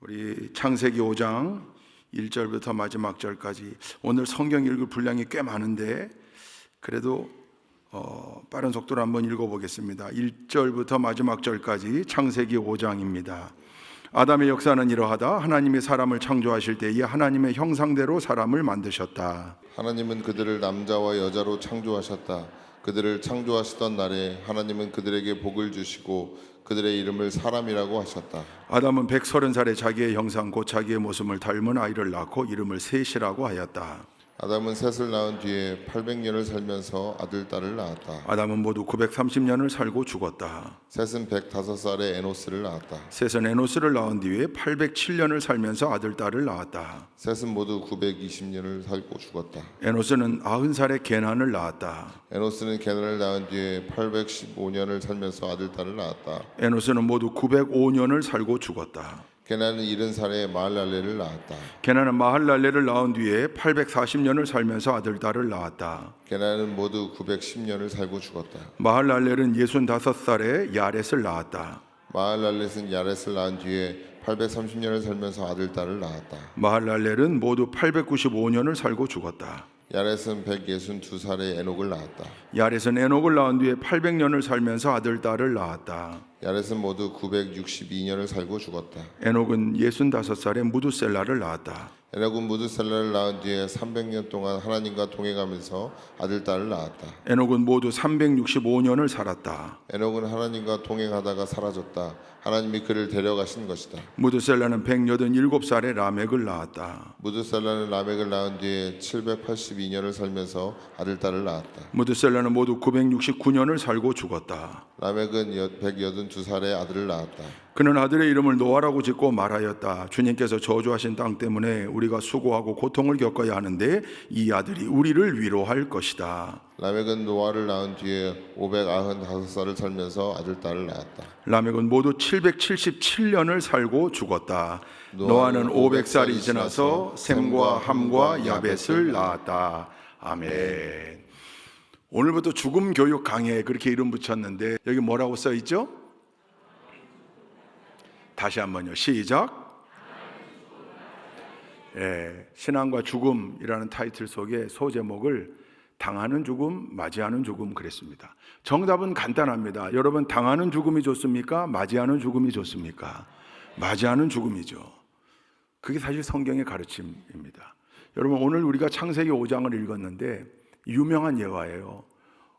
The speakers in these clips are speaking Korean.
우리 창세기 5장 1절부터 마지막 절까지 오늘 성경 읽을 분량이 꽤 많은데 그래도 빠른 속도로 한번 읽어보겠습니다. 1절부터 마지막 절까지 창세기 5장입니다. 아담의 역사는 이러하다. 하나님이 사람을 창조하실 때에 하나님의 형상대로 사람을 만드셨다. 하나님은 그들을 남자와 여자로 창조하셨다. 그들을 창조하시던 날에 하나님은 그들에게 복을 주시고 그들의 이름을 사람이라고 하셨다. 아담은 130살에 자기의 형상 곧 자기의 모습을 닮은 아이를 낳고 이름을 셋이라고 하였다. 아담은 셋을 낳은 뒤에 800년을 살면서 아들 딸을 낳았다. 아담은 모두 930년을 살고 죽었다. 셋은 105살에 에노스를 낳았다. 셋은 에노스를 낳은 뒤에 807년을 살면서 아들 딸을 낳았다. 셋은 모두 920년을 살고 죽었다. 에노스는 90살에 게난을 낳았다. 에노스는 게난을 낳은 뒤에 815년을 살면서 아들 딸을 낳았다. 에노스는 모두 905년을 살고 죽었다. 게난은 70살에 마할랄레를 낳았다. 게난은 마할랄레를 낳은 뒤에 840년을 살면서 아들 딸을 낳았다. 게난은 모두 910년을 살고 죽었다. 마할랄레는 65살에 야렛을 낳았다. 마할랄렛은 야렛을 낳은 뒤에 830년을 살면서 아들 딸을 낳았다. 마할랄렐은 모두 895년을 살고 죽었다. 야렛은 162살에 에녹을 낳았다. 야렛은 에녹을 낳은 뒤에 800년을 살면서 아들 딸을 낳았다. 야렛은 모두 962년을 살고 죽었다. 에녹은 65살에 무두셀라를 낳았다. 에녹은 무드셀라를 낳은 뒤에 300년 동안 하나님과 동행하면서 아들 딸을 낳았다. 에녹은 모두 365년을 살았다. 에녹은 하나님과 동행하다가 사라졌다. 하나님이 그를 데려가신 것이다. 무두셀라는 187살에 라멕을 낳았다. 무드셀라는 라멕을 낳은 뒤에 782년을 살면서 아들 딸을 낳았다. 무두셀라는 모두 969년을 살고 죽었다. 라멕은 182살에 아들을 낳았다. 그는 아들의 이름을 노아라고 짓고 말하였다. 주님께서 저주하신 땅 때문에 우리가 수고하고 고통을 겪어야 하는데 이 아들이 우리를 위로할 것이다. 라멕은 노아를 낳은 뒤에 595살을 살면서 아들 딸을 낳았다. 라멕은 모두 777년을 살고 죽었다. 노아는 500살이 지나서 셈과 함과 야벳을 낳았다. 아멘. 오늘부터 죽음 교육 강해 그렇게 이름 붙였는데 여기 뭐라고 써 있죠? 다시 한번요. 시작. 신앙과 죽음이라는 타이틀 속에 소제목을 당하는 죽음, 맞이하는 죽음 그랬습니다. 정답은 간단합니다. 여러분 당하는 죽음이 좋습니까? 맞이하는 죽음이 좋습니까? 맞이하는 죽음이죠. 그게 사실 성경의 가르침입니다. 여러분 오늘 우리가 창세기 5장을 읽었는데 유명한 예화예요.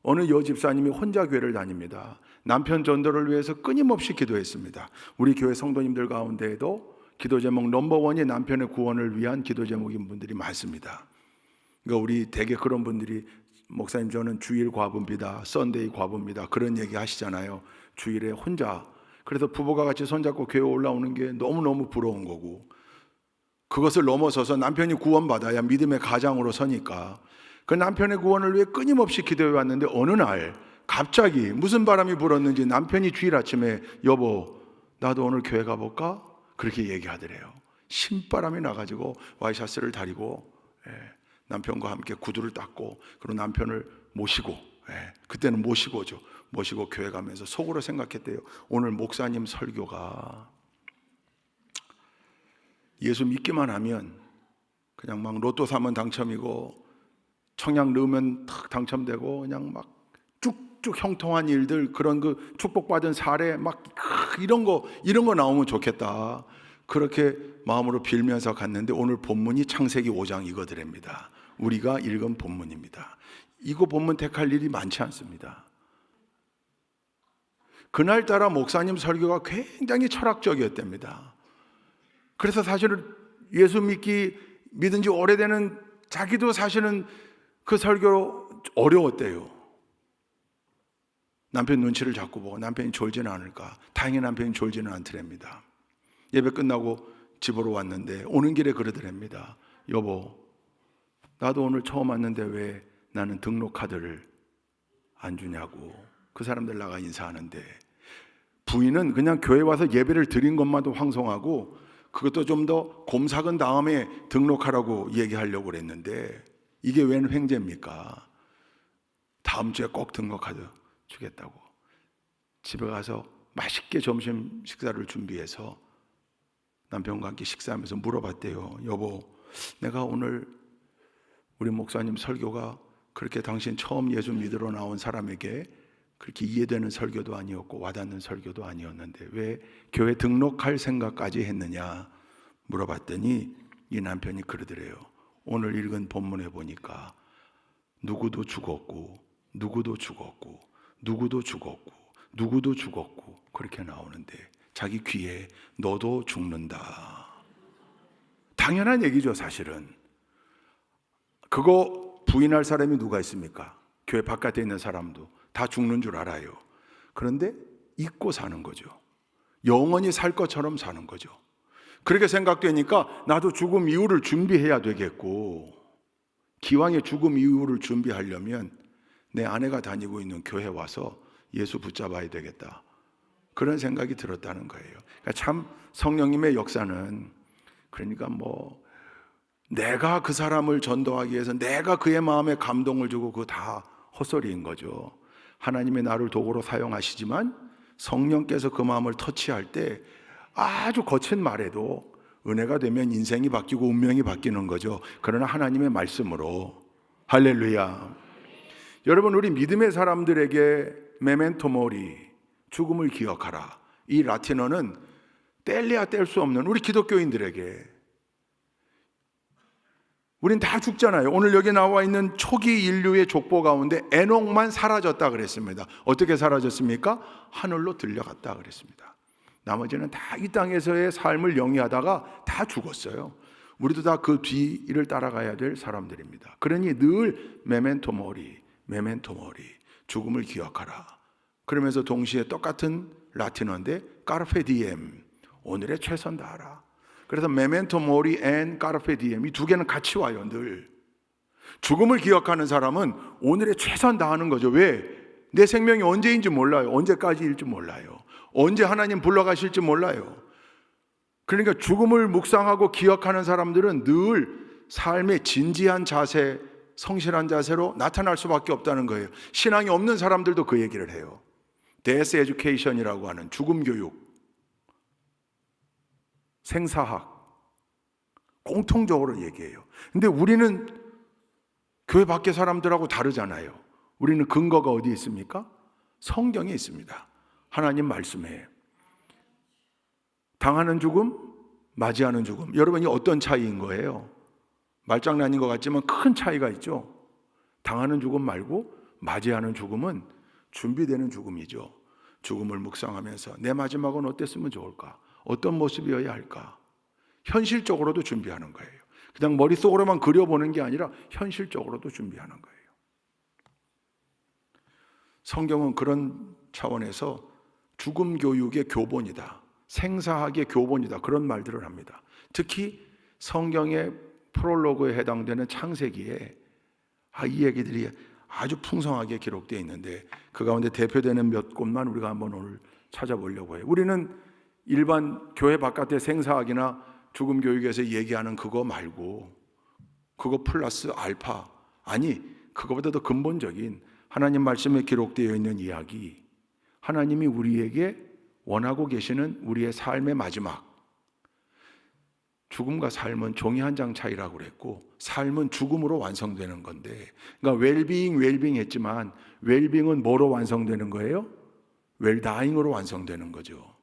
어느 여집사님이 혼자 교회를 다닙니다. 남편 전도를 위해서 끊임없이 기도했습니다. 우리 교회 성도님들 가운데에도 기도 제목 넘버원이 남편의 구원을 위한 기도 제목인 분들이 많습니다. 그러니까 우리 대개 그런 분들이 목사님 저는 주일 과부입니다. 썬데이 과부입니다. 그런 얘기 하시잖아요. 주일에 혼자. 그래서 부부가 같이 손잡고 교회 올라오는 게 너무너무 부러운 거고 그것을 넘어서서 남편이 구원받아야 믿음의 가장으로 서니까 그 남편의 구원을 위해 끊임없이 기도해 왔는데 어느 날 갑자기 무슨 바람이 불었는지 남편이 주일 아침에 여보 나도 오늘 교회 가볼까? 그렇게 얘기하더래요. 신바람이 나가지고 와이셔츠를 다리고 남편과 함께 구두를 닦고 그리고 남편을 모시고 그때는 모시고죠. 모시고 교회 가면서 속으로 생각했대요. 오늘 목사님 설교가 예수 믿기만 하면 그냥 막 로또 사면 당첨이고 청약 넣으면 탁 당첨되고 그냥 막 쭉쭉 형통한 일들 그런 그 축복받은 사례 막 이런 거 나오면 좋겠다. 그렇게 마음으로 빌면서 갔는데 오늘 본문이 창세기 5장 이거더랍니다. 우리가 읽은 본문입니다. 이거 본문 택할 일이 많지 않습니다. 그날따라 목사님 설교가 굉장히 철학적이었답니다. 그래서 사실은 예수 믿은 지 오래되는 자기도 사실은 그 설교 어려웠대요. 남편 눈치를 자꾸 보고 남편이 졸지는 않을까. 다행히 남편이 졸지는 않더랍니다. 예배 끝나고 집으로 왔는데 오는 길에 그러더랍니다. 여보 나도 오늘 처음 왔는데 왜 나는 등록카드를 안 주냐고. 그 사람들 나가 인사하는데 부인은 그냥 교회 와서 예배를 드린 것만도 황송하고 그것도 좀 더 곰삭은 다음에 등록하라고 얘기하려고 그랬는데 이게 웬 횡재입니까? 다음 주에 꼭 등록카드 주겠다고. 집에 가서 맛있게 점심 식사를 준비해서 남편과 함께 식사하면서 물어봤대요. 여보, 내가 오늘 우리 목사님 설교가 그렇게 당신 처음 예수 믿으러 나온 사람에게 그렇게 이해되는 설교도 아니었고 와닿는 설교도 아니었는데 왜 교회 등록할 생각까지 했느냐 물어봤더니 이 남편이 그러더래요. 오늘 읽은 본문에 보니까 누구도 죽었고 누구도 죽었고 누구도 죽었고 누구도 죽었고 그렇게 나오는데 자기 귀에 너도 죽는다. 당연한 얘기죠. 사실은 그거 부인할 사람이 누가 있습니까? 교회 바깥에 있는 사람도 다 죽는 줄 알아요. 그런데 잊고 사는 거죠. 영원히 살 것처럼 사는 거죠. 그렇게 생각되니까 나도 죽음 이후를 준비해야 되겠고, 기왕에 죽음 이후를 준비하려면 내 아내가 다니고 있는 교회 와서 예수 붙잡아야 되겠다. 그런 생각이 들었다는 거예요. 그러니까 참 성령님의 역사는 그러니까 내가 그 사람을 전도하기 위해서 내가 그의 마음에 감동을 주고 그거 다 헛소리인 거죠. 하나님의 나를 도구로 사용하시지만 성령께서 그 마음을 터치할 때 아주 거친 말에도 은혜가 되면 인생이 바뀌고 운명이 바뀌는 거죠. 그러나 하나님의 말씀으로. 할렐루야. 여러분, 우리 믿음의 사람들에게 메멘토 모리, 죽음을 기억하라, 이 라틴어는 뗄래야 뗄 수 없는 우리 기독교인들에게, 우린 다 죽잖아요. 오늘 여기 나와 있는 초기 인류의 족보 가운데 에녹만 사라졌다 그랬습니다. 어떻게 사라졌습니까? 하늘로 들려갔다 그랬습니다. 나머지는 다 이 땅에서의 삶을 영위하다가 다 죽었어요. 우리도 다 그 뒤를 따라가야 될 사람들입니다. 그러니 늘 메멘토 모리, 메멘토 모리, 죽음을 기억하라. 그러면서 동시에 똑같은 라틴어인데 까르페 디엠, 오늘의 최선 다하라. 그래서 메멘토 모리 앤 까르페 디엠, 이 두 개는 같이 와요. 늘 죽음을 기억하는 사람은 오늘의 최선 다하는 거죠. 왜? 내 생명이 언제인지 몰라요. 언제까지일지 몰라요. 언제 하나님 불러가실지 몰라요. 그러니까 죽음을 묵상하고 기억하는 사람들은 늘 삶의 진지한 자세, 성실한 자세로 나타날 수밖에 없다는 거예요. 신앙이 없는 사람들도 그 얘기를 해요. 데스 에듀케이션이라고 하는 죽음 교육, 생사학 공통적으로 얘기해요. 근데 우리는 교회 밖의 사람들하고 다르잖아요. 우리는 근거가 어디 있습니까? 성경에 있습니다. 하나님 말씀에. 당하는 죽음, 맞이하는 죽음. 여러분이 어떤 차이인 거예요? 말장난인 것 같지만 큰 차이가 있죠. 당하는 죽음 말고 맞이하는 죽음은 준비되는 죽음이죠. 죽음을 묵상하면서 내 마지막은 어땠으면 좋을까? 어떤 모습이어야 할까? 현실적으로도 준비하는 거예요. 그냥 머릿속으로만 그려보는 게 아니라 현실적으로도 준비하는 거예요. 성경은 그런 차원에서 죽음 교육의 교본이다, 생사학의 교본이다, 그런 말들을 합니다. 특히 성경의 프롤로그에 해당되는 창세기에 이 얘기들이 아주 풍성하게 기록되어 있는데 그 가운데 대표되는 몇 곳만 우리가 한번 오늘 찾아보려고 해요. 우리는 일반 교회 바깥의 생사학이나 죽음 교육에서 얘기하는 그거 말고, 그거 플러스 알파, 아니 그거보다 더 근본적인 하나님 말씀에 기록되어 있는 이야기, 하나님이 우리에게 원하고 계시는 우리의 삶의 마지막. 죽음과 삶은 종이 한 장 차이라고 그랬고, 삶은 죽음으로 완성되는 건데, 그러니까 웰빙 했지만 웰빙은 뭐로 완성되는 거예요? 웰다잉으로 완성되는 거죠.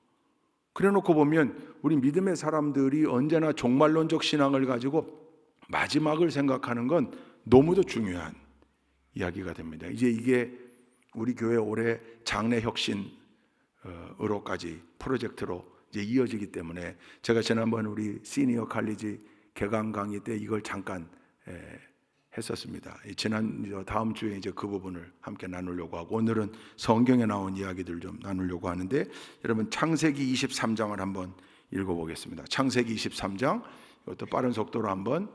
그래 놓고 보면 우리 믿음의 사람들이 언제나 종말론적 신앙을 가지고 마지막을 생각하는 건 너무도 중요한 이야기가 됩니다. 이제 이게 우리 교회 올해 장래 혁신으로까지 프로젝트로 이제 이어지기 때문에 제가 지난번 우리 시니어 칼리지 개강 강의 때 이걸 잠깐 했었습니다. 다음 주에 이제 그 부분을 함께 나누려고 하고, 오늘은 성경에 나온 이야기들 좀 나누려고 하는데, 여러분 창세기 23장을 한번 읽어보겠습니다. 창세기 23장, 이것도 빠른 속도로 한번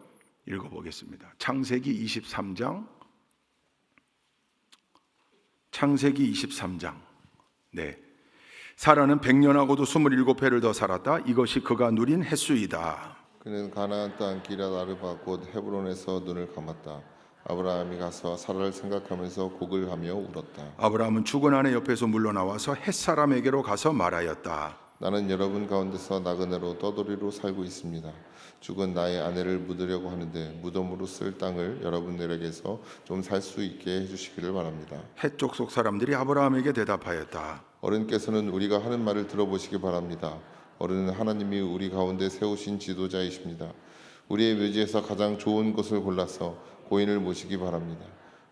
읽어보겠습니다. 창세기 23장. 네. 사라는 100년하고도 27회를 더 살았다. 이것이 그가 누린 횟수이다. 그는 가나안 땅 기럇 아르바 곧 헤브론에서 눈을 감았다. 아브라함이 가서 사라를 생각하면서 곡을 하며 울었다. 아브라함은 죽은 아내 옆에서 물러나와서 헷사람에게로 가서 말하였다. 나는 여러분 가운데서 나그네로 떠돌이로 살고 있습니다. 죽은 나의 아내를 묻으려고 하는데 무덤으로 쓸 땅을 여러분들에게서 좀 살 수 있게 해주시기를 바랍니다. 헷 족속 사람들이 아브라함에게 대답하였다. 어른께서는 우리가 하는 말을 들어보시기 바랍니다. 어른은 하나님이 우리 가운데 세우신 지도자이십니다. 우리의 묘지에서 가장 좋은 곳을 골라서 고인을 모시기 바랍니다.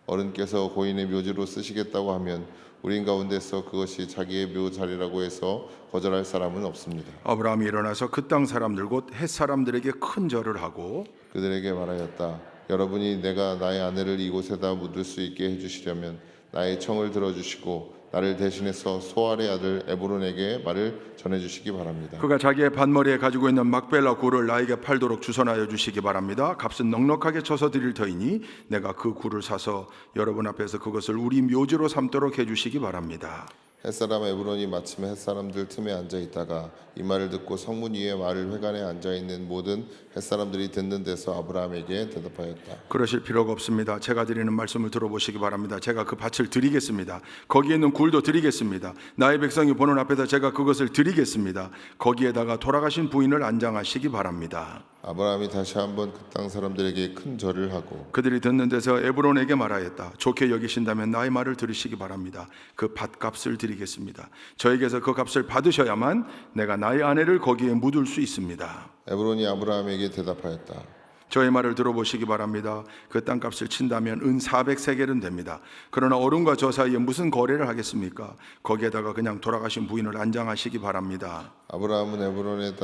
어른께서 고인의 묘지로 쓰시겠다고 하면 우린 가운데서 그것이 자기의 묘 자리라고 해서 거절할 사람은 없습니다. 아브라함이 일어나서 그 땅 사람들 곧 헷 사람들에게 큰 절을 하고 그들에게 말하였다. 여러분이 내가 나의 아내를 이곳에다 묻을 수 있게 해주시려면 나의 청을 들어주시고 나를 대신해서 소알의 아들 에브론에게 말을 전해주시기 바랍니다. 그가 자기의 밭머리에 가지고 있는 막벨라 굴을 나에게 팔도록 주선하여 주시기 바랍니다. 값은 넉넉하게 쳐서 드릴 터이니 내가 그 굴을 사서 여러분 앞에서 그것을 우리 묘지로 삼도록 해주시기 바랍니다. 햇사람 에브론이 마침 햇사람들 틈에 앉아 있다가 이 말을 듣고 성문 위에 마을 회관에 앉아 있는 모든 햇사람들이 듣는 데서 아브라함에게 대답하였다. 그러실 필요가 없습니다. 제가 드리는 말씀을 들어보시기 바랍니다. 제가 그 밭을 드리겠습니다. 거기에 있는 굴도 드리겠습니다. 나의 백성이 보는 앞에서 제가 그것을 드리겠습니다. 거기에다가 돌아가신 부인을 안장하시기 바랍니다. 아브라함이 다시 한번 그 땅 사람들에게 큰 절을 하고 그들이 듣는 데서 에브론에게 말하였다. 좋게 여기신다면 나의 말을 들으시기 바랍니다. 그 밭값을 드리겠습니다. 저에게서 그 값을 받으셔야만 내가 나의 아내를 거기에 묻을 수 있습니다. 에브론이 아브라함에게 대답하였다. 저의 말을 들어보시기 바랍니다. 그 땅값을 친다면 은 400세겔은 됩니다. 그러나 어른과 저 사이에 무슨 거래를 하겠습니까? 거기에다가 그냥 돌아가신 부인을 안장하시기 바랍니다. 아브라함은 에브론의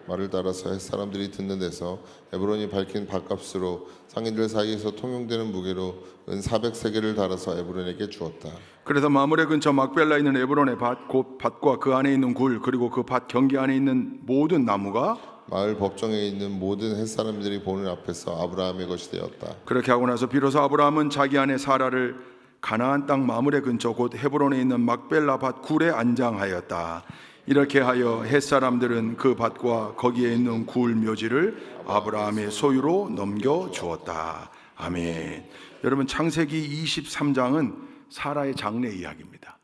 말을 따라서 햇사람들이 듣는 데서 에브론이 밝힌 밭값으로 상인들 사이에서 통용되는 무게로 은 400세겔을 달아서 에브론에게 주었다. 그래서 마므레 근처 막벨라 있는 에브론의 밭, 곧 밭과 그 안에 있는 굴, 그리고 그 밭 경계 안에 있는 모든 나무가 마을 법정에 있는 모든 햇사람들이 보는 앞에서 아브라함의 것이 되었다. 그렇게 하고 나서 비로소 아브라함은 자기 아내 사라를 가나안 땅 마므레 근처 곧 헤브론에 있는 막벨라 밭 굴에 안장하였다. 이렇게 하여 헷 사람들은 그 밭과 거기에 있는 굴 묘지를 아브라함의 소유로 넘겨 주었다. 아멘. 여러분, 창세기 23장은 사라의 장래 이야기입니다.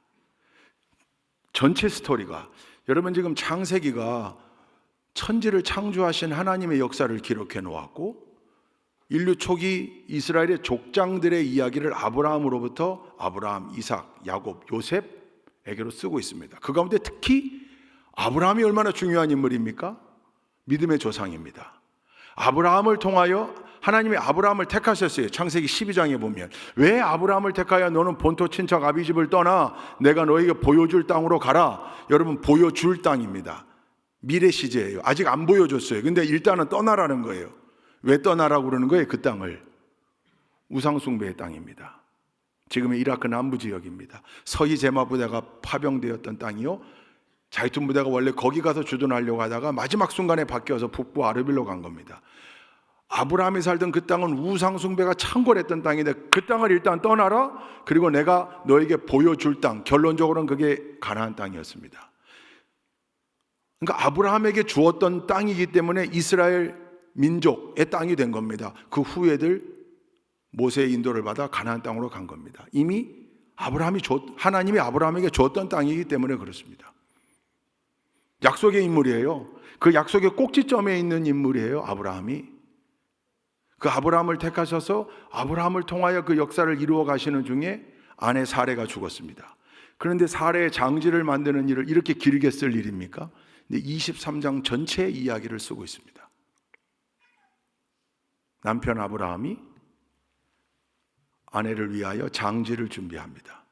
전체 스토리가, 여러분 지금 창세기가 천지를 창조하신 하나님의 역사를 기록해 놓았고, 인류 초기 이스라엘의 족장들의 이야기를 아브라함으로부터 아브라함, 이삭, 야곱, 요셉에게로 쓰고 있습니다. 그 가운데 특히 아브라함이 얼마나 중요한 인물입니까? 믿음의 조상입니다. 아브라함을 통하여 하나님이 아브라함을 택하셨어요. 창세기 12장에 보면 왜 아브라함을 택하여 너는 본토 친척 아비집을 떠나 내가 너에게 보여줄 땅으로 가라. 여러분, 보여줄 땅입니다. 미래 시제예요. 아직 안 보여줬어요. 근데 일단은 떠나라는 거예요. 왜 떠나라고 그러는 거예요? 그 땅을. 우상숭배의 땅입니다. 지금의 이라크 남부 지역입니다. 서희 제마 부대가 파병되었던 땅이요, 자이툰 부대가 원래 거기 가서 주둔하려고 하다가 마지막 순간에 바뀌어서 북부 아르빌로 간 겁니다. 아브라함이 살던 그 땅은 우상숭배가 창궐했던 땅인데 그 땅을 일단 떠나라. 그리고 내가 너에게 보여줄 땅, 결론적으로는 그게 가나안 땅이었습니다. 그러니까 아브라함에게 주었던 땅이기 때문에 이스라엘 민족의 땅이 된 겁니다. 그 후예들 모세의 인도를 받아 가나안 땅으로 간 겁니다. 이미 하나님이 아브라함에게 줬던 땅이기 때문에 그렇습니다. 약속의 인물이에요. 그 약속의 꼭지점에 있는 인물이에요, 아브라함이. 그 아브라함을 택하셔서 아브라함을 통하여 그 역사를 이루어 가시는 중에 아내 사레가 죽었습니다. 그런데 사레의 장지를 만드는 일을 이렇게 길게 쓸 일입니까? 근데 23장 전체의 이야기를 쓰고 있습니다. 남편 아브라함이 아내를 위하여 장지를 준비합니다.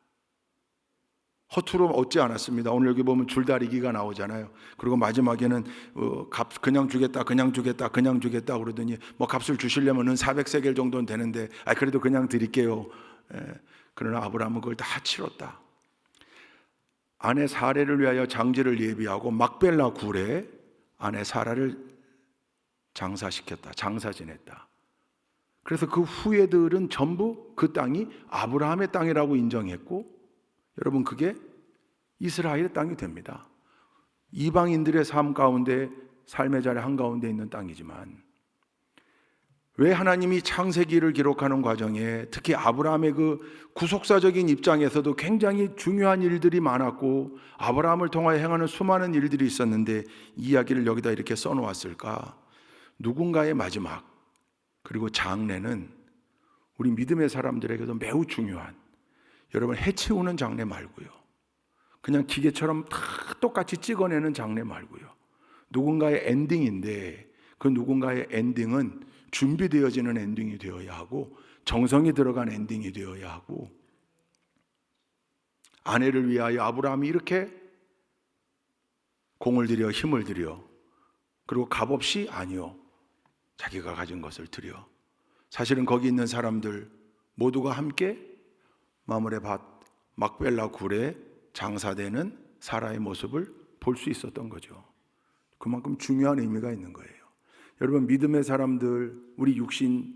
허투루 얻지 않았습니다. 오늘 여기 보면 줄다리기가 나오잖아요. 그리고 마지막에는 값 그냥 주겠다 그러더니 뭐 값을 주시려면은 400세겔 정도는 되는데 그래도 그냥 드릴게요. 그러나 아브라함은 그걸 다 치렀다. 아내 사레를 위하여 장지를 예비하고 막벨라 굴에 아내 사라를 장사시켰다. 장사 지냈다. 그래서 그 후예들은 전부 그 땅이 아브라함의 땅이라고 인정했고, 여러분 그게 이스라엘의 땅이 됩니다. 이방인들의 삶 가운데, 삶의 자리 한가운데 있는 땅이지만 왜 하나님이 창세기를 기록하는 과정에 특히 아브라함의 그 구속사적인 입장에서도 굉장히 중요한 일들이 많았고 아브라함을 통하여 행하는 수많은 일들이 있었는데 이 이야기를 여기다 이렇게 써놓았을까? 누군가의 마지막 그리고 장례는 우리 믿음의 사람들에게도 매우 중요한, 여러분 해치우는 장례 말고요, 그냥 기계처럼 다 똑같이 찍어내는 장례 말고요, 누군가의 엔딩인데 그 누군가의 엔딩은 준비되어지는 엔딩이 되어야 하고 정성이 들어간 엔딩이 되어야 하고, 아내를 위하여 아브라함이 이렇게 공을 들여 힘을 들여, 그리고 값없이 아니요, 자기가 가진 것을 들여, 사실은 거기 있는 사람들 모두가 함께 마므레 밭 막벨라 굴에 장사되는 사라의 모습을 볼 수 있었던 거죠. 그만큼 중요한 의미가 있는 거예요. 여러분 믿음의 사람들, 우리 육신,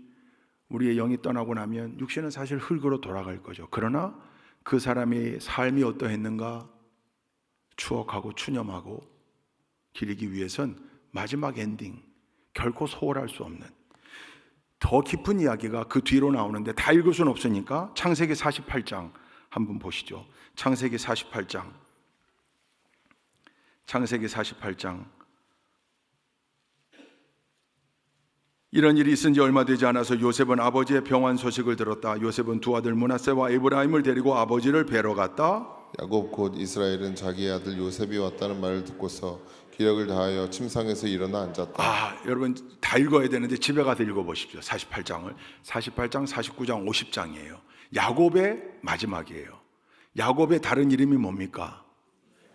우리의 영이 떠나고 나면 육신은 사실 흙으로 돌아갈 거죠. 그러나 그 사람의 삶이 어떠했는가 추억하고 추념하고 기리기 위해선 마지막 엔딩, 결코 소홀할 수 없는 더 깊은 이야기가 그 뒤로 나오는데 다 읽을 수는 없으니까 창세기 48장 한번 보시죠. 창세기 48장 이런 일이 있은 지 얼마 되지 않아서 요셉은 아버지의 병환 소식을 들었다. 요셉은 두 아들 므낫세와 에브라임을 데리고 아버지를 뵈러 갔다. 야곱 곧 이스라엘은 자기의 아들 요셉이 왔다는 말을 듣고서 기력을 다하여 침상에서 일어나 앉았다. 여러분 다 읽어야 되는데 집에 가서 읽어보십시오. 48장, 49장, 50장이에요. 야곱의 마지막이에요. 야곱의 다른 이름이 뭡니까?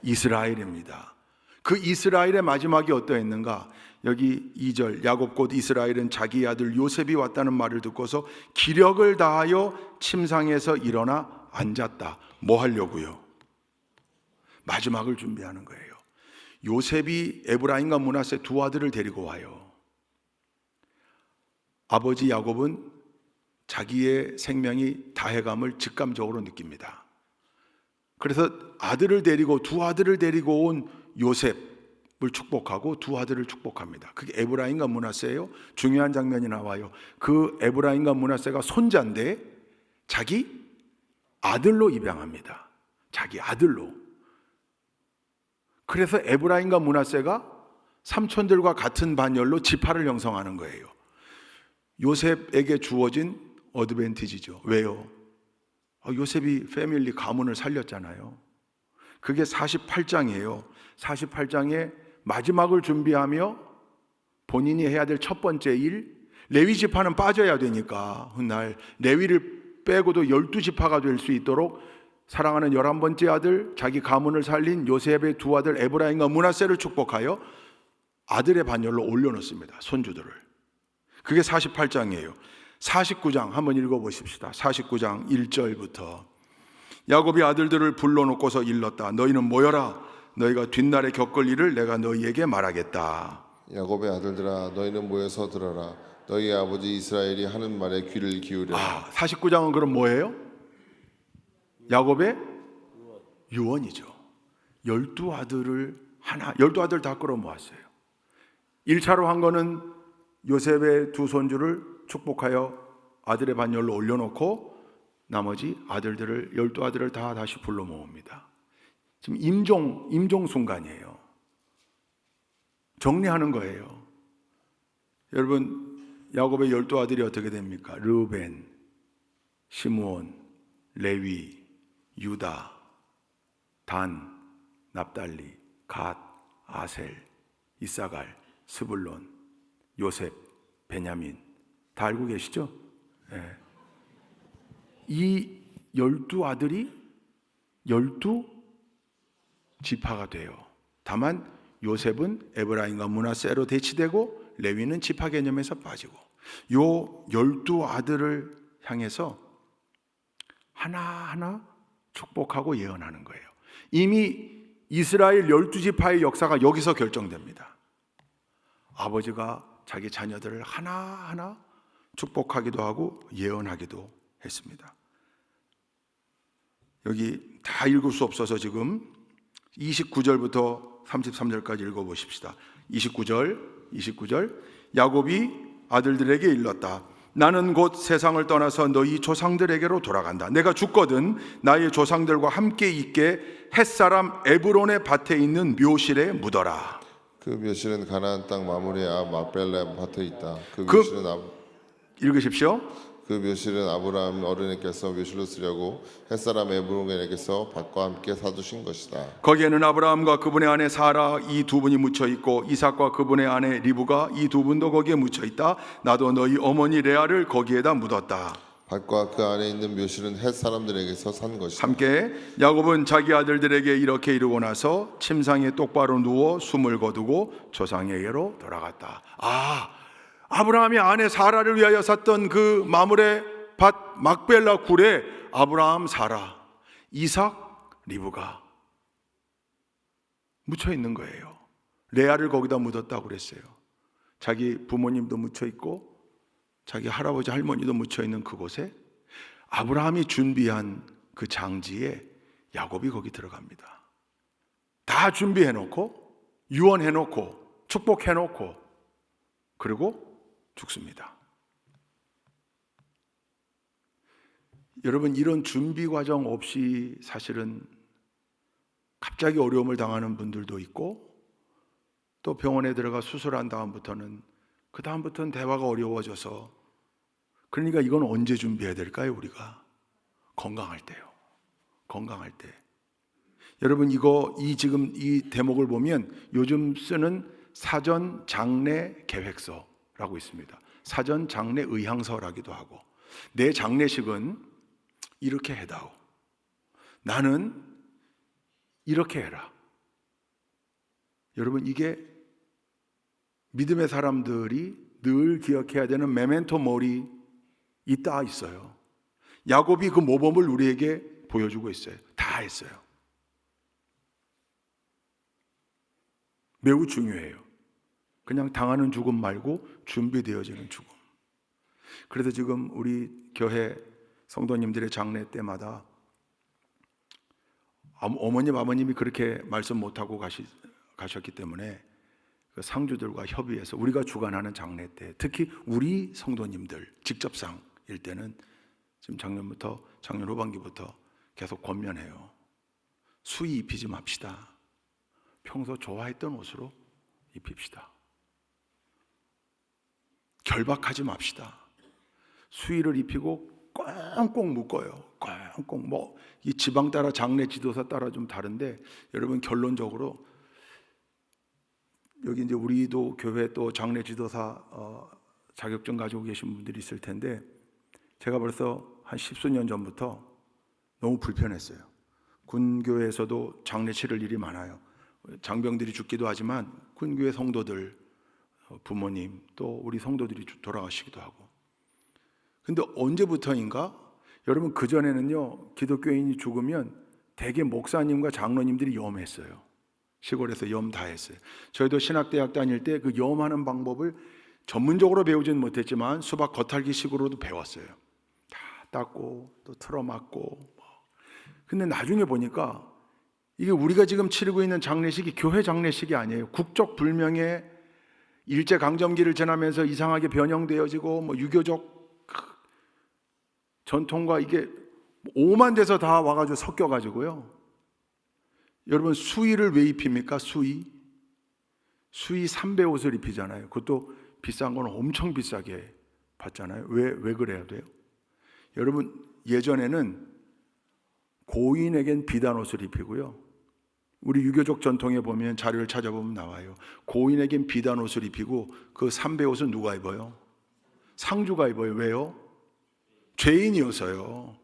이스라엘입니다. 그 이스라엘의 마지막이 어떠했는가? 여기 2절, 야곱 곧 이스라엘은 자기 아들 요셉이 왔다는 말을 듣고서 기력을 다하여 침상에서 일어나 앉았다. 뭐 하려고요? 마지막을 준비하는 거예요. 요셉이 에브라임과 므낫세 두 아들을 데리고 와요. 아버지 야곱은 자기의 생명이 다해감을 직감적으로 느낍니다. 그래서 두 아들을 데리고 온 요셉을 축복하고 두 아들을 축복합니다. 그게 에브라임과 므낫세예요. 중요한 장면이 나와요. 그 에브라임과 므낫세가 손자인데 자기 아들로 입양합니다. 자기 아들로. 그래서 에브라임과 므낫세가 삼촌들과 같은 반열로 지파를 형성하는 거예요. 요셉에게 주어진 어드밴티지죠. 왜요? 요셉이 패밀리 가문을 살렸잖아요. 그게 48장이에요. 48장에 마지막을 준비하며 본인이 해야 될 첫 번째 일, 레위 지파는 빠져야 되니까 훗날 레위를 빼고도 12지파가 될 수 있도록 사랑하는 11번째 아들, 자기 가문을 살린 요셉의 두 아들 에브라임과 므낫세를 축복하여 아들의 반열로 올려놓습니다. 손주들을. 그게 48장이에요. 49장 한번 읽어보십시다. 49장 1절부터 야곱이 아들들을 불러놓고서 일렀다. 너희는 모여라. 너희가 뒷날에 겪을 일을 내가 너희에게 말하겠다. 야곱의 아들들아 너희는 모여서 들어라. 너희 아버지 이스라엘이 하는 말에 귀를 기울여라. 49장은 그럼 뭐예요? 야곱의 유언이죠. 12아들을 12아들 다 끌어모았어요. 1차로 한 거는 요셉의 두 손주를 축복하여 아들의 반열로 올려놓고 나머지 아들들을 12아들을 다 다시 불러 모읍니다. 지금 임종 순간이에요. 정리하는 거예요. 여러분 야곱의 12아들이 어떻게 됩니까? 르우벤, 시므온, 레위, 유다, 단, 납달리, 갓, 아셀, 이사갈, 스불론, 요셉, 베냐민. 다 알고 계시죠? 네. 이 12아들이 12지파가 돼요. 다만 요셉은 에브라임과 므낫세로 대치되고 레위는 지파 개념에서 빠지고, 요 12아들을 향해서 하나하나 축복하고 예언하는 거예요. 이미 이스라엘 12지파의 역사가 여기서 결정됩니다. 아버지가 자기 자녀들을 하나하나 축복하기도 하고 예언하기도 했습니다. 여기 다 읽을 수 없어서 지금 29절부터 33절까지 읽어보십시다. 29절 야곱이 아들들에게 일렀다. 나는 곧 세상을 떠나서 너희 조상들에게로 돌아간다. 내가 죽거든 나의 조상들과 함께 있게 햇사람 에브론의 밭에 있는 묘실에 묻어라. 그 묘실은 가나안 땅 마므레 앞 막벨라 밭에 있다. 읽으십시오. 그 묘실은 아브라함 어른에게서 묘실로 쓰려고 햇사람 에브론에게서 밭과 함께 사두신 것이다. 거기에는 아브라함과 그분의 아내 사라 이 두 분이 묻혀 있고 이삭과 그분의 아내 리브가 이 두 분도 거기에 묻혀 있다. 나도 너희 어머니 레아를 거기에다 묻었다. 밭과 그 안에 있는 묘실은 햇 사람들에게서 산 것이다. 함께 야곱은 자기 아들들에게 이렇게 이르고 나서 침상에 똑바로 누워 숨을 거두고 조상에게로 돌아갔다. 아브라함이 아내 사라를 위하여 샀던 그 마므레 밭 막벨라 굴에 아브라함, 사라, 이삭, 리브가 묻혀 있는 거예요. 레아를 거기다 묻었다고 그랬어요. 자기 부모님도 묻혀 있고 자기 할아버지 할머니도 묻혀 있는 그곳에 아브라함이 준비한 그 장지에 야곱이 거기 들어갑니다. 다 준비해 놓고 유언해 놓고 축복해 놓고 그리고 죽습니다. 여러분, 이런 준비 과정 없이 사실은 갑자기 어려움을 당하는 분들도 있고 또 병원에 들어가 수술한 다음부터는 대화가 어려워져서 그러니까 이건 언제 준비해야 될까요? 우리가 건강할 때요. 건강할 때. 여러분 지금 이 대목을 보면 요즘 쓰는 사전 장례 계획서라고 있습니다. 사전 장례 의향서라기도 하고 내 장례식은 이렇게 해다오. 나는 이렇게 해라. 여러분 이게 믿음의 사람들이 늘 기억해야 되는 메멘토 모리 있다 있어요. 야곱이 그 모범을 우리에게 보여주고 있어요. 다 했어요. 매우 중요해요. 그냥 당하는 죽음 말고 준비되어지는 죽음. 그래서 지금 우리 교회 성도님들의 장례 때마다 어머님 아버님이 그렇게 말씀 못하고 가셨기 때문에 그 상주들과 협의해서 우리가 주관하는 장례 때 특히 우리 성도님들 직접상일 때는 지금 작년 후반기부터 계속 권면해요. 수의 입히지 맙시다. 평소 좋아했던 옷으로 입힙시다. 결박하지 맙시다. 수의를 입히고 꽁꽁 묶어요. 꽁꽁 이 지방 따라 장례 지도사 따라 좀 다른데 여러분 결론적으로 여기 이제 우리도 교회 또 장례 지도사 자격증 가지고 계신 분들이 있을 텐데 제가 벌써 한 10수년 전부터 너무 불편했어요. 군교회에서도 장례 치를 일이 많아요. 장병들이 죽기도 하지만 군교회 성도들 부모님 또 우리 성도들이 돌아가시기도 하고. 근데 언제부터인가 여러분 그전에는요 기독교인이 죽으면 대개 목사님과 장로님들이 염했어요. 시골에서 염 다 했어요. 저희도 신학대학 다닐 때 그 염하는 방법을 전문적으로 배우지는 못했지만 수박 겉핥기식으로도 배웠어요. 다 닦고 또 틀어막고. 근데 나중에 보니까 이게 우리가 지금 치르고 있는 장례식이 교회 장례식이 아니에요. 국적 불명의 일제강점기를 지나면서 이상하게 변형되어지고 유교적 전통과 이게 오만 데서 다 와가지고 섞여가지고요. 여러분 수의를 왜 입힙니까? 수의 3배 옷을 입히잖아요. 그것도 비싼 건 엄청 비싸게 받잖아요. 왜 그래야 돼요? 여러분 예전에는 고인에겐 비단 옷을 입히고요. 우리 유교적 전통에 보면 자료를 찾아보면 나와요. 고인에겐 비단 옷을 입히고 그 3배 옷은 누가 입어요? 상주가 입어요. 왜요? 죄인이어서요.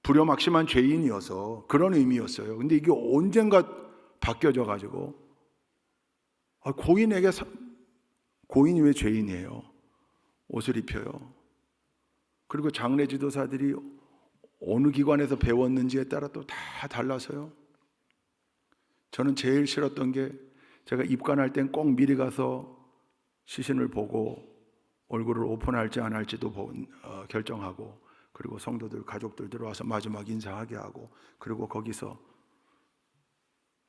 불효막심한 죄인이어서 그런 의미였어요. 근데 이게 언젠가 바뀌어져 가지고 고인이 왜 죄인이에요? 옷을 입혀요. 그리고 장례 지도사들이 어느 기관에서 배웠는지에 따라 또 다 달라서요. 저는 제일 싫었던 게 제가 입관할 땐 꼭 미리 가서 시신을 보고 얼굴을 오픈할지 안 할지도 결정하고 그리고 성도들 가족들 들어와서 마지막 인사하게 하고 그리고 거기서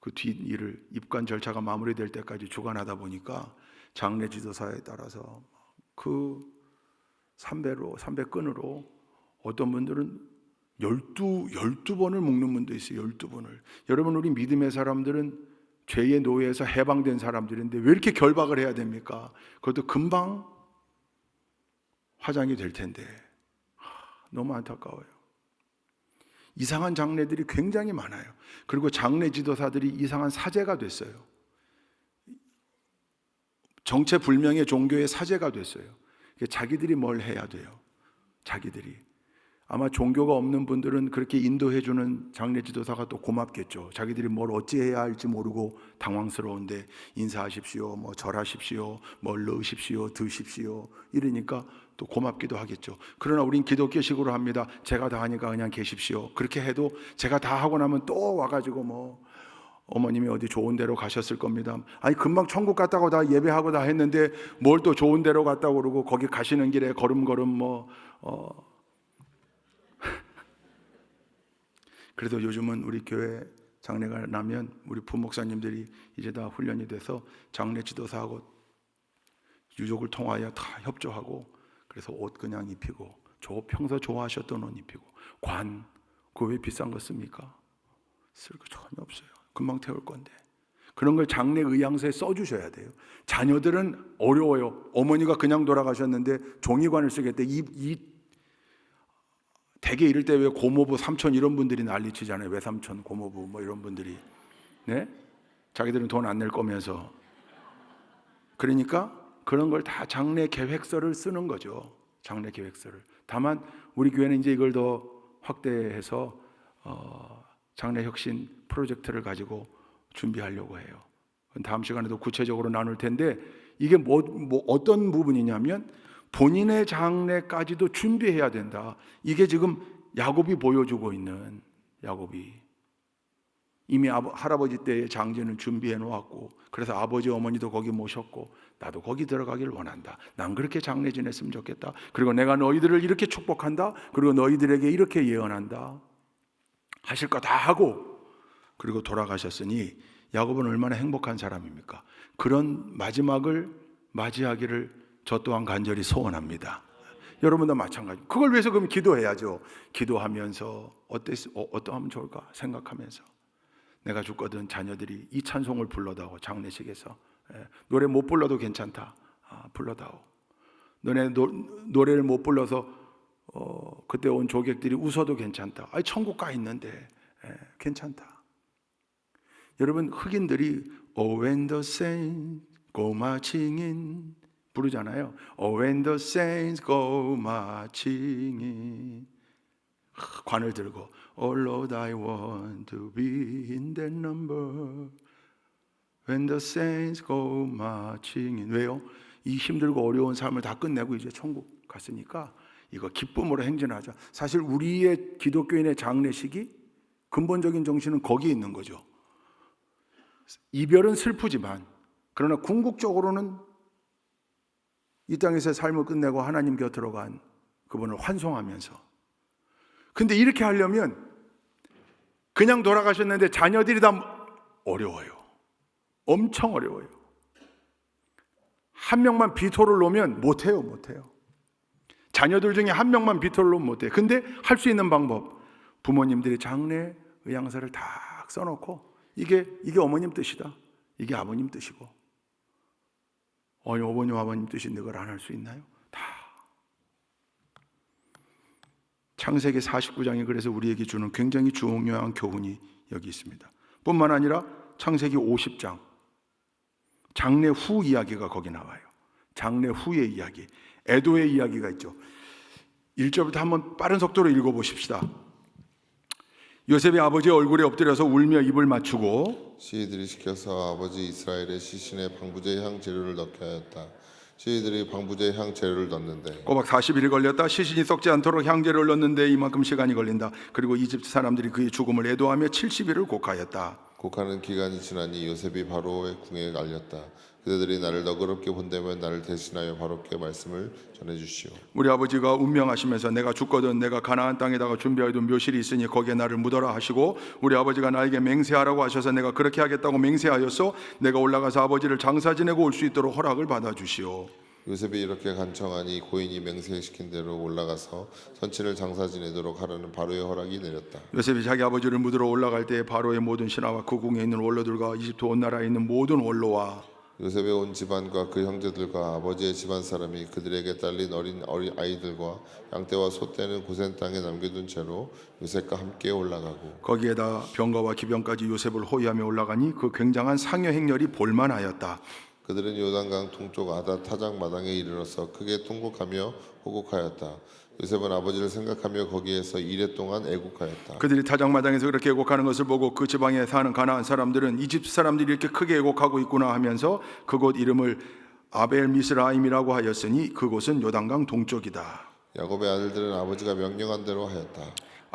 그 뒷일을 입관 절차가 마무리될 때까지 주관하다 보니까 장례 지도사에 따라서 그 삼배끈으로 어떤 분들은 12번을 묶는 분도 있어요. 12번을. 여러분, 우리 믿음의 사람들은 죄의 노예에서 해방된 사람들인데 왜 이렇게 결박을 해야 됩니까? 그것도 금방 화장이 될 텐데 너무 안타까워요. 이상한 장례들이 굉장히 많아요. 그리고 장례 지도사들이 이상한 사제가 됐어요. 정체불명의 종교의 사제가 됐어요. 자기들이 뭘 해야 돼요. 자기들이. 아마 종교가 없는 분들은 그렇게 인도해주는 장례 지도사가 또 고맙겠죠. 자기들이 뭘 어찌해야 할지 모르고 당황스러운데 인사하십시오, 뭐 절하십시오, 뭘 넣으십시오, 드십시오 이러니까 또 고맙기도 하겠죠. 그러나 우린 기독교식으로 합니다. 제가 다 하니까 그냥 계십시오. 그렇게 해도 제가 다 하고 나면 또 와가지고 뭐 어머님이 어디 좋은 데로 가셨을 겁니다. 아니 금방 천국 갔다고 다 예배하고 다 했는데 뭘 또 좋은 데로 갔다고 그러고 거기 가시는 길에 걸음걸음 그래도 요즘은 우리 교회 장례가 나면 우리 부목사님들이 이제 다 훈련이 돼서 장례 지도사하고 유족을 통하여 다 협조하고 그래서 옷 그냥 입히고 평소 좋아하셨던 옷 입히고 그거 왜 비싼 거 씁니까? 쓸 거 전혀 없어요. 금방 태울 건데 그런 걸 장례 의향서에 써주셔야 돼요. 자녀들은 어려워요. 어머니가 그냥 돌아가셨는데 종이관을 쓰겠대. 대개 이럴 때 왜 고모부, 삼촌 이런 분들이 난리치잖아요. 외삼촌, 고모부 뭐 이런 분들이 네? 자기들은 돈 안 낼 거면서 그러니까 그런 걸 다 장례 계획서를 쓰는 거죠. 장례 계획서를. 다만 우리 교회는 이제 이걸 더 확대해서 장례 혁신 프로젝트를 가지고 준비하려고 해요. 다음 시간에도 구체적으로 나눌 텐데 이게 어떤 부분이냐면 본인의 장례까지도 준비해야 된다. 이게 지금 야곱이 보여주고 있는 야곱이 이미 할아버지 때의 장제는 준비해 놓았고 그래서 아버지 어머니도 거기 모셨고 나도 거기 들어가길 원한다. 난 그렇게 장례 지냈으면 좋겠다. 그리고 내가 너희들을 이렇게 축복한다. 그리고 너희들에게 이렇게 예언한다. 하실 거 다 하고 그리고 돌아가셨으니 야곱은 얼마나 행복한 사람입니까? 그런 마지막을 맞이하기를 저 또한 간절히 소원합니다. 여러분도 마찬가지. 그걸 위해서 그럼 기도해야죠. 기도하면서 어떠하면 좋을까 생각하면서 내가 죽거든 자녀들이 이 찬송을 불러다오. 장례식에서 노래 못 불러도 괜찮다. 불러다오. 너네 노래를 못 불러서 그때 온 조객들이 웃어도 괜찮다. 아니 천국 가 있는데 괜찮다. 여러분 흑인들이 Oh when the saints go marching in 부르잖아요. Oh when the saints go marching in 관을 들고 Oh Lord I want to be in that number When the saints go marching in 왜요? 이 힘들고 어려운 삶을 다 끝내고 이제 천국 갔으니까 이거 기쁨으로 행진하자. 사실 우리의 기독교인의 장례식이 근본적인 정신은 거기에 있는 거죠. 이별은 슬프지만 그러나 궁극적으로는 이 땅에서의 삶을 끝내고 하나님 곁으로 간 그분을 환송하면서 근데 이렇게 하려면 그냥 돌아가셨는데 자녀들이 다 어려워요. 엄청 어려워요. 한 명만 비토를 놓으면 못해요. 자녀들 중에 한 명만 비토를 놓으면 못해요. 근데 할 수 있는 방법 부모님들이 장례 의향서를 다 써놓고 이게 어머님 뜻이다. 이게 아버님 뜻이고 어머님 아버님 뜻인데 그걸 안 할 수 있나요? 다. 창세기 49장이 그래서 우리에게 주는 굉장히 중요한 교훈이 여기 있습니다. 뿐만 아니라 창세기 50장 장례 후 이야기가 거기 나와요. 장례 후의 이야기, 애도의 이야기가 있죠. 1절부터 한번 빠른 속도로 읽어보십시다. 요셉이 아버지의 얼굴에 엎드려서 울며 입을 맞추고 시위들이 시켜서 아버지 이스라엘의 시신에 방부제 향 재료를 넣게 하였다. 시위들이 방부제 향 재료를 넣는데 꼬박 40일이 걸렸다. 시신이 썩지 않도록 향재료를 넣는데 이만큼 시간이 걸린다. 그리고 이집트 사람들이 그의 죽음을 애도하며 70일을 곡하였다. 곡하는 기간이 지나니 요셉이 바로의 궁에 알렸다. 그들이 나를 너그럽게 본다면 나를 대신하여 바로께 말씀을 전해주시오. 우리 아버지가 운명하시면서 내가 죽거든 내가 가나안 땅에다가 준비하여둔 묘실이 있으니 거기에 나를 묻어라 하시고 우리 아버지가 나에게 맹세하라고 하셔서 내가 그렇게 하겠다고 맹세하였소. 내가 올라가서 아버지를 장사 지내고 올 수 있도록 허락을 받아주시오. 요셉이 이렇게 간청하니 고인이 맹세시킨 대로 올라가서 선친을 장사 지내도록 하라는 바로의 허락이 내렸다. 요셉이 자기 아버지를 묻으러 올라갈 때 바로의 모든 신하와 그 궁에 있는 원로들과 이집트 온 나라에 있는 모든 원로와 요셉의 온 집안과 그 형제들과 아버지의 집안 사람이 그들에게 딸린 어린 아이들과 양떼와 소떼는 고센 땅에 남겨둔 채로 요셉과 함께 올라가고 거기에다 병거와 기병까지 요셉을 호위하며 올라가니 그 굉장한 상여 행렬이 볼만하였다. 그들은 요단강 동쪽 아다 타작 마당에 이르러서 크게 통곡하며 호곡하였다. 요셉은 아버지를 생각하며 거기에서 이레 동안 애곡하였다. 그들이 타작마당에서 그렇게 애곡하는 것을 보고 그 지방에 사는 가나안 사람들은 이집트 사람들이 이렇게 크게 애곡하고 있구나 하면서 그곳 이름을 아벨 미스라임이라고 하였으니 그곳은 요단강 동쪽이다. 야곱의 아들들은 아버지가 명령한 대로 하였다.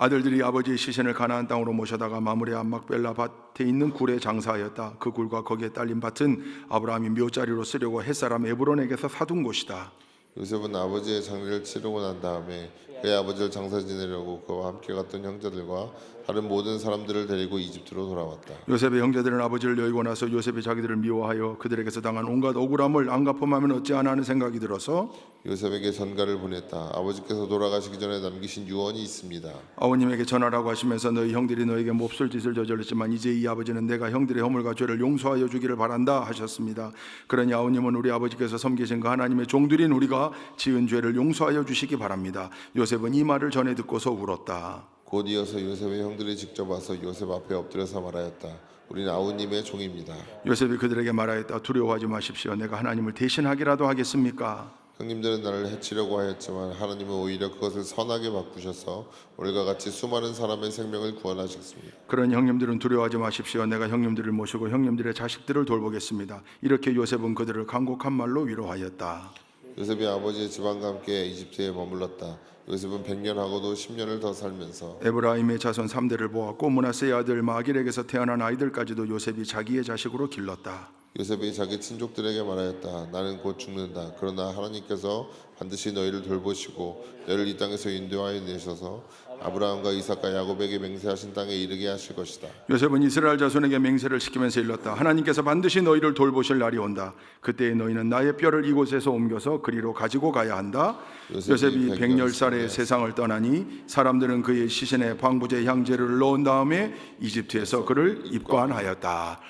아들들이 아버지의 시신을 가나안 땅으로 모셔다가 마므레 암막벨라 밭에 있는 굴에 장사하였다. 그 굴과 거기에 딸린 밭은 아브라함이 묘자리로 쓰려고 햇사람 에브론에게서 사둔 곳이다. 요셉은 아버지의 장례를 치르고 난 다음에 그의 아버지를 장사 지내려고 그와 함께 갔던 형제들과 다른 모든 사람들을 데리고 이집트로 돌아왔다. 요셉의 형제들은 아버지를 여의고 나서 요셉이 자기들을 미워하여 그들에게서 당한 온갖 억울함을 안 갚음하면 어찌하나 하는 생각이 들어서 요셉에게 전가를 보냈다. 아버지께서 돌아가시기 전에 남기신 유언이 있습니다. 아버님에게 전하라고 하시면서 너희 형들이 너에게 몹쓸 짓을 저질렀지만 이제 이 아버지는 내가 형들의 허물과 죄를 용서하여 주기를 바란다 하셨습니다. 그러니 아버님은 우리 아버지께서 섬기신 그 하나님의 종들인 우리가 지은 죄를 용서하여 주시기 바랍니다. 요셉은 이 말을 전해 듣고서 울었다. 곧 이어서 요셉의 형들이 직접 와서 요셉 앞에 엎드려서 말하였다. 우리는 아우님의 종입니다. 요셉이 그들에게 말하였다. 두려워하지 마십시오. 내가 하나님을 대신하기라도 하겠습니까? 형님들은 나를 해치려고 하였지만 하나님은 오히려 그것을 선하게 바꾸셔서 오늘과 같이 수많은 사람의 생명을 구원하셨습니다. 그런 형님들은 두려워하지 마십시오. 내가 형님들을 모시고 형님들의 자식들을 돌보겠습니다. 이렇게 요셉은 그들을 간곡한 말로 위로하였다. 요셉이 아버지의 집안과 함께 이집트에 머물렀다. 요셉은 100년하고도 10년을 더 살면서 에브라임의 자손 3대를 보았고 므낫세의 아들 마길에게서 태어난 아이들까지도 요셉이 자기의 자식으로 길렀다. 요셉이 자기 친족들에게 말하였다. 나는 곧 죽는다. 그러나 하나님께서 반드시 너희를 돌보시고 너희를 이 땅에서 인도하여 내셔서 아브라함과 이삭과 야곱에게 맹세하신 땅에 이르게 하실 것이다. 요셉은 이스라엘 자손에게 맹세를 시키면서 일렀다. 하나님께서 반드시 너희를 돌보실 날이 온다. 그때 너희는 나의 뼈를 이곳에서 옮겨서 그리로 가지고 가야 한다. 요셉이 100열살에 세상을 떠나니 사람들은 그의 시신에 방부제 향제를 넣은 다음에 이집트에서 그를 입관하였다.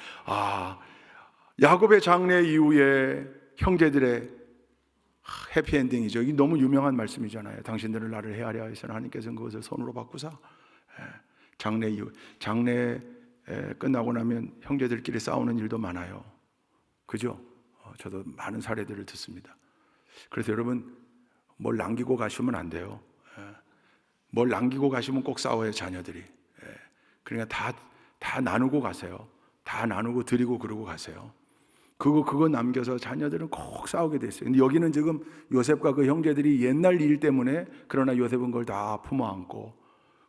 야곱의 장례 이후에 형제들의 해피엔딩이죠. 이 너무 유명한 말씀이잖아요. 당신들은 나를 헤아려 하시는 하나님께서는 그것을 손으로 바꾸사. 장례 이후, 장례 끝나고 나면 형제들끼리 싸우는 일도 많아요. 그죠? 저도 많은 사례들을 듣습니다. 그래서 여러분 뭘 남기고 가시면 안 돼요. 뭘 남기고 가시면 꼭 싸워요, 자녀들이. 그러니까 다 나누고 가세요. 다 나누고 드리고 그러고 가세요. 그거 남겨서 자녀들은 꼭 싸우게 됐어요. 근데 여기는 지금 요셉과 그 형제들이 옛날 일 때문에 그러나 요셉은 그걸 다 품어안고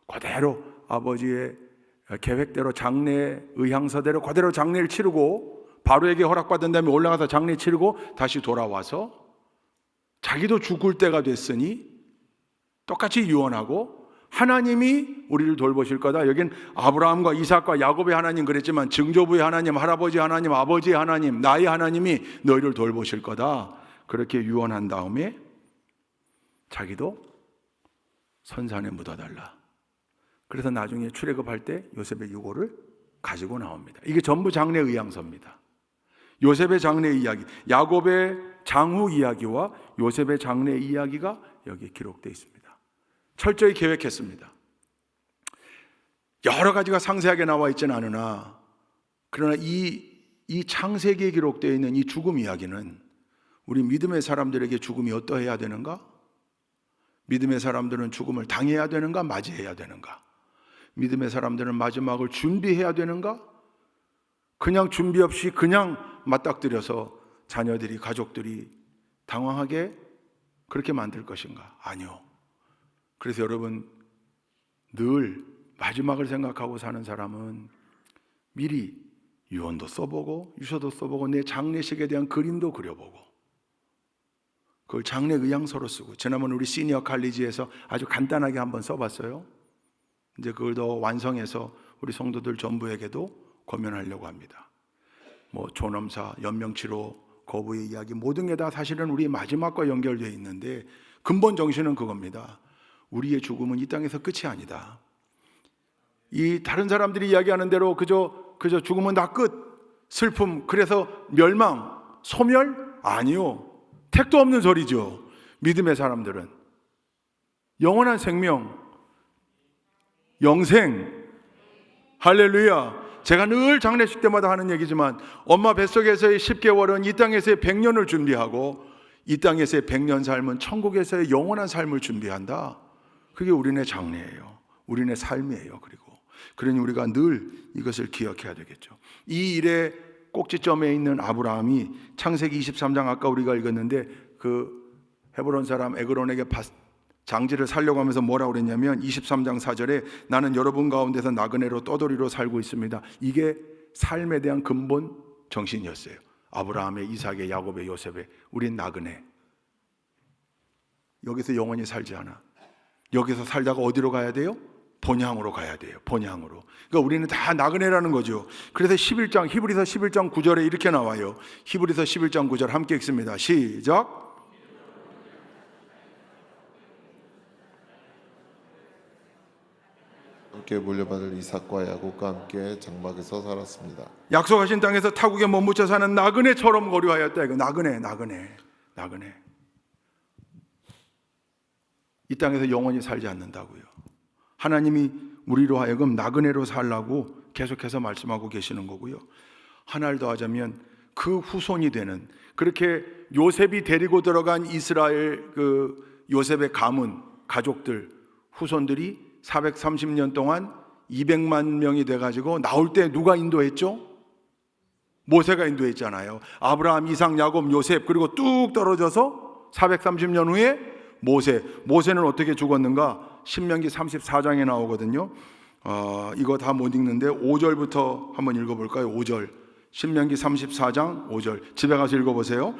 그대로 아버지의 계획대로 장례 의향서대로 그대로 장례를 치르고 바로에게 허락받은 다음에 올라가서 장례 치르고 다시 돌아와서 자기도 죽을 때가 됐으니 똑같이 유언하고 하나님이 우리를 돌보실 거다. 여긴 아브라함과 이삭과 야곱의 하나님 그랬지만 증조부의 하나님, 할아버지 하나님, 아버지의 하나님, 나의 하나님이 너희를 돌보실 거다. 그렇게 유언한 다음에 자기도 선산에 묻어달라. 그래서 나중에 출애굽할 때 요셉의 유고를 가지고 나옵니다. 이게 전부 장례 의향서입니다. 요셉의 장례 이야기, 야곱의 장후 이야기와 요셉의 장례 이야기가 여기 기록되어 있습니다. 철저히 계획했습니다. 여러 가지가 상세하게 나와 있지는 않으나 그러나 이 창세기에 기록되어 있는 이 죽음 이야기는 우리 믿음의 사람들에게 죽음이 어떠해야 되는가? 믿음의 사람들은 죽음을 당해야 되는가? 맞이해야 되는가? 믿음의 사람들은 마지막을 준비해야 되는가? 그냥 준비 없이 그냥 맞닥뜨려서 자녀들이 가족들이 당황하게 그렇게 만들 것인가? 아니요. 그래서 여러분 늘 마지막을 생각하고 사는 사람은 미리 유언도 써보고 유서도 써보고 내 장례식에 대한 그림도 그려보고 그걸 장례 의향서로 쓰고 지난번 우리 시니어 칼리지에서 아주 간단하게 한번 써봤어요. 이제 그걸 더 완성해서 우리 성도들 전부에게도 권면하려고 합니다. 뭐 존엄사, 연명치로 거부의 이야기, 모든 게 다 사실은 우리 마지막과 연결되어 있는데 근본 정신은 그겁니다. 우리의 죽음은 이 땅에서 끝이 아니다. 이 다른 사람들이 이야기하는 대로 그저 죽음은 다 끝, 슬픔, 그래서 멸망, 소멸? 아니요. 택도 없는 소리죠. 믿음의 사람들은 영원한 생명, 영생, 할렐루야. 제가 늘 장례식 때마다 하는 얘기지만 엄마 뱃속에서의 10개월은 이 땅에서의 100년을 준비하고 이 땅에서의 100년 삶은 천국에서의 영원한 삶을 준비한다. 그게 우리네 장례예요. 우리네 삶이에요. 그러니 우리가 늘 이것을 기억해야 되겠죠. 이 일의 꼭지점에 있는 아브라함이 창세기 23장 아까 우리가 읽었는데 그 헤브론 사람 에그론에게 장지를 살려고 하면서 뭐라고 그랬냐면 23장 4절에 나는 여러분 가운데서 나그네로 떠돌이로 살고 있습니다. 이게 삶에 대한 근본 정신이었어요. 아브라함의, 이삭의, 야곱의, 요셉의 우린 나그네. 여기서 영원히 살지 않아. 여기서 살다가 어디로 가야 돼요? 본향으로 가야 돼요. 본향으로. 그러니까 우리는 다 나그네라는 거죠. 그래서 히브리서 11장 9절에 이렇게 나와요. 히브리서 11장 9절 함께 읽습니다. 시작. 함께 물려받을 이삭과 야곱과 함께 장막에서 살았습니다. 약속하신 땅에서 타국에 머무쳐 사는 나그네처럼 거류하였다. 이거 나그네. 이 땅에서 영원히 살지 않는다고요. 하나님이 우리로 하여금 나그네로 살라고 계속해서 말씀하고 계시는 거고요. 하나를 더 하자면 그 후손이 되는, 그렇게 요셉이 데리고 들어간 이스라엘 그 요셉의 가문, 가족들, 후손들이 430년 동안 200만 명이 돼가지고 나올 때 누가 인도했죠? 모세가 인도했잖아요. 아브라함, 이삭, 야곱, 요셉, 그리고 뚝 떨어져서 430년 후에 모세는 어떻게 죽었는가? 신명기 34장에 나오거든요. 이거 다 못 읽는데 5절부터 한번 읽어볼까요? 5절. 신명기 34장 5절. 집에 가서 읽어보세요.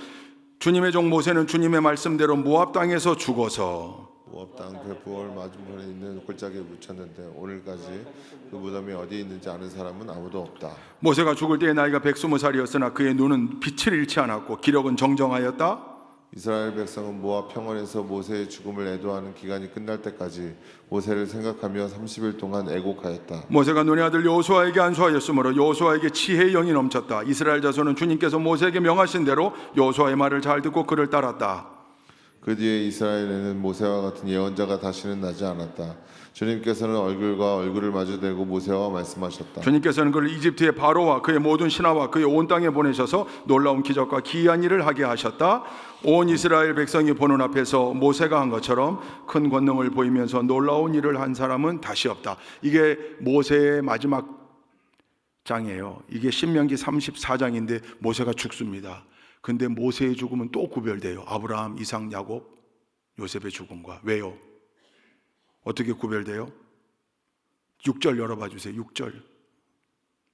주님의 종 모세는 주님의 말씀대로 모압 땅에서 죽어서 모압 땅 베푸올 맞은편에 있는 골짜기에 묻혔는데 오늘까지 그 무덤이 어디에 있는지 아는 사람은 아무도 없다. 모세가 죽을 때의 나이가 120살이었으나 그의 눈은 빛을 잃지 않았고 기력은 정정하였다. 이스라엘 백성은 모압 평원에서 모세의 죽음을 애도하는 기간이 끝날 때까지 모세를 생각하며 30일 동안 애곡하였다. 모세가 눈의 아들 여호수아에게 안수하였으므로 여호수아에게 지혜의 영이 넘쳤다. 이스라엘 자손은 주님께서 모세에게 명하신 대로 여호수아의 말을 잘 듣고 그를 따랐다. 그 뒤에 이스라엘에는 모세와 같은 예언자가 다시는 나지 않았다. 주님께서는 얼굴과 얼굴을 마주대고 모세와 말씀하셨다. 주님께서는 그를 이집트의 바로와 그의 모든 신하와 그의 온 땅에 보내셔서 놀라운 기적과 기이한 일을 하게 하셨다. 온 이스라엘 백성이 보는 앞에서 모세가 한 것처럼 큰 권능을 보이면서 놀라운 일을 한 사람은 다시 없다. 이게 모세의 마지막 장이에요. 이게 신명기 34장인데 모세가 죽습니다. 근데 모세의 죽음은 또 구별돼요. 아브라함, 이삭, 야곱, 요셉의 죽음과. 왜요? 어떻게 구별돼요? 6절 열어봐 주세요. 6절.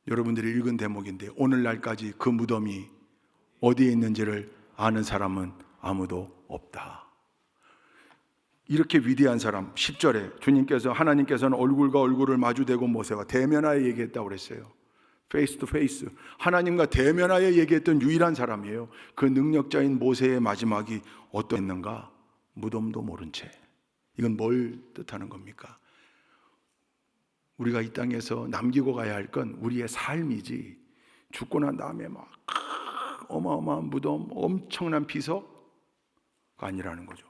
여러분들이 읽은 대목인데 오늘날까지 그 무덤이 어디에 있는지를 아는 사람은 아무도 없다. 이렇게 위대한 사람. 10절에 하나님께서는 얼굴과 얼굴을 마주대고 모세와 대면하여 얘기했다고 그랬어요. 페이스 투 페이스. 하나님과 대면하여 얘기했던 유일한 사람이에요. 그 능력자인 모세의 마지막이 어떠했는가? 무덤도 모른 채. 이건 뭘 뜻하는 겁니까? 우리가 이 땅에서 남기고 가야 할 건 우리의 삶이지, 죽고 난 다음에 막 어마어마한 무덤, 엄청난 비석가 아니라는 거죠.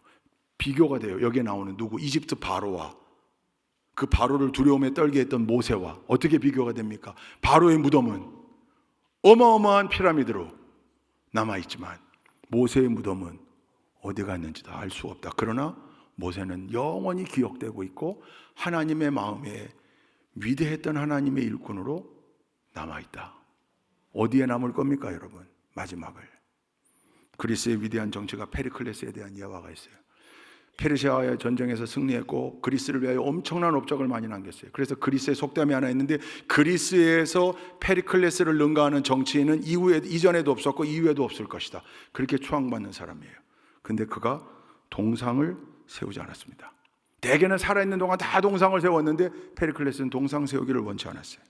비교가 돼요. 여기에 나오는 누구? 이집트 바로와 그 바로를 두려움에 떨게 했던 모세와 어떻게 비교가 됩니까? 바로의 무덤은 어마어마한 피라미드로 남아있지만 모세의 무덤은 어디 갔는지도 알 수 없다. 그러나 모세는 영원히 기억되고 있고 하나님의 마음에 위대했던 하나님의 일꾼으로 남아있다. 어디에 남을 겁니까, 여러분? 마지막을. 그리스의 위대한 정치가 페리클레스에 대한 예화가 있어요. 페르시아와의 전쟁에서 승리했고 그리스를 위하여 엄청난 업적을 많이 남겼어요. 그래서 그리스의 속담이 하나 있는데, 그리스에서 페리클레스를 능가하는 정치인은 이전에도 없었고 이후에도 없을 것이다. 그렇게 추앙받는 사람이에요. 근데 그가 동상을 세우지 않았습니다. 대개는 살아있는 동안 다 동상을 세웠는데 페리클레스는 동상 세우기를 원치 않았어요.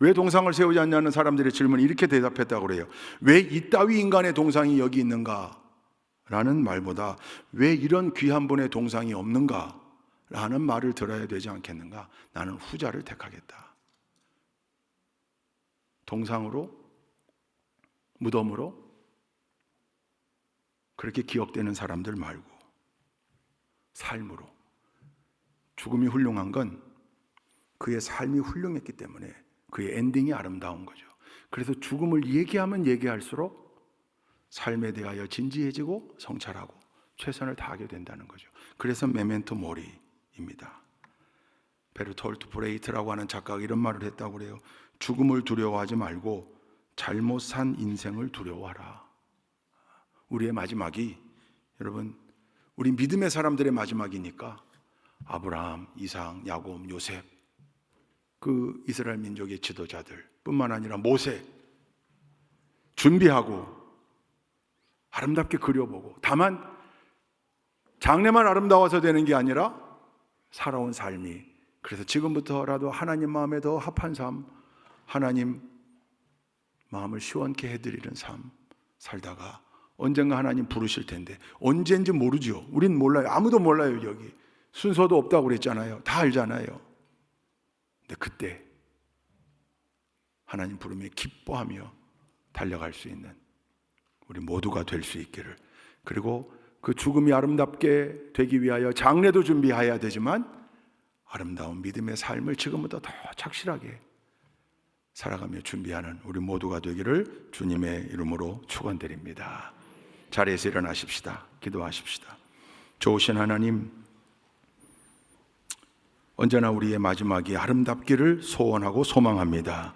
왜 동상을 세우지 않냐는 사람들의 질문에 이렇게 대답했다고 그래요. 왜 이따위 인간의 동상이 여기 있는가? 라는 말보다 왜 이런 귀한 분의 동상이 없는가? 라는 말을 들어야 되지 않겠는가? 나는 후자를 택하겠다. 동상으로, 무덤으로 그렇게 기억되는 사람들 말고 삶으로. 죽음이 훌륭한 건 그의 삶이 훌륭했기 때문에 그의 엔딩이 아름다운 거죠. 그래서 죽음을 얘기하면 얘기할수록 삶에 대하여 진지해지고 성찰하고 최선을 다하게 된다는 거죠. 그래서 메멘토 모리입니다. 베르톨트 브레이트라고 하는 작가가 이런 말을 했다고 그래요. 죽음을 두려워하지 말고 잘못 산 인생을 두려워하라. 우리의 마지막이, 여러분, 우리 믿음의 사람들의 마지막이니까 아브라함, 이삭, 야곱, 요셉, 그 이스라엘 민족의 지도자들 뿐만 아니라 모세 준비하고 아름답게 그려보고, 다만 장래만 아름다워서 되는 게 아니라 살아온 삶이, 그래서 지금부터라도 하나님 마음에 더 합한 삶, 하나님 마음을 시원케 해드리는 삶 살다가 언젠가 하나님 부르실 텐데, 언제인지 모르죠. 우린 몰라요. 아무도 몰라요. 여기 순서도 없다고 그랬잖아요. 다 알잖아요. 근데 그때 하나님 부름에 기뻐하며 달려갈 수 있는 우리 모두가 될 수 있기를, 그리고 그 죽음이 아름답게 되기 위하여 장래도 준비해야 되지만 아름다운 믿음의 삶을 지금부터 더 착실하게 살아가며 준비하는 우리 모두가 되기를 주님의 이름으로 축원드립니다. 자리에서 일어나십시다. 기도하십시다. 좋으신 하나님, 언제나 우리의 마지막이 아름답기를 소원하고 소망합니다.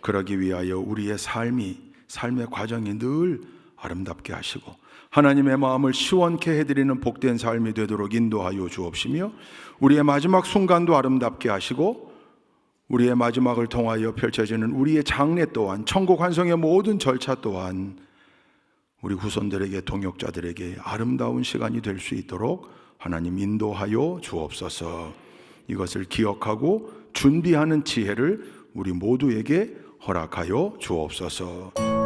그러기 위하여 우리의 삶의 과정이 늘 아름답게 하시고 하나님의 마음을 시원케 해드리는 복된 삶이 되도록 인도하여 주옵시며, 우리의 마지막 순간도 아름답게 하시고 우리의 마지막을 통하여 펼쳐지는 우리의 장래 또한, 천국 환송의 모든 절차 또한 우리 후손들에게, 동역자들에게 아름다운 시간이 될 수 있도록 하나님 인도하여 주옵소서. 이것을 기억하고 준비하는 지혜를 우리 모두에게 허락하여 주옵소서.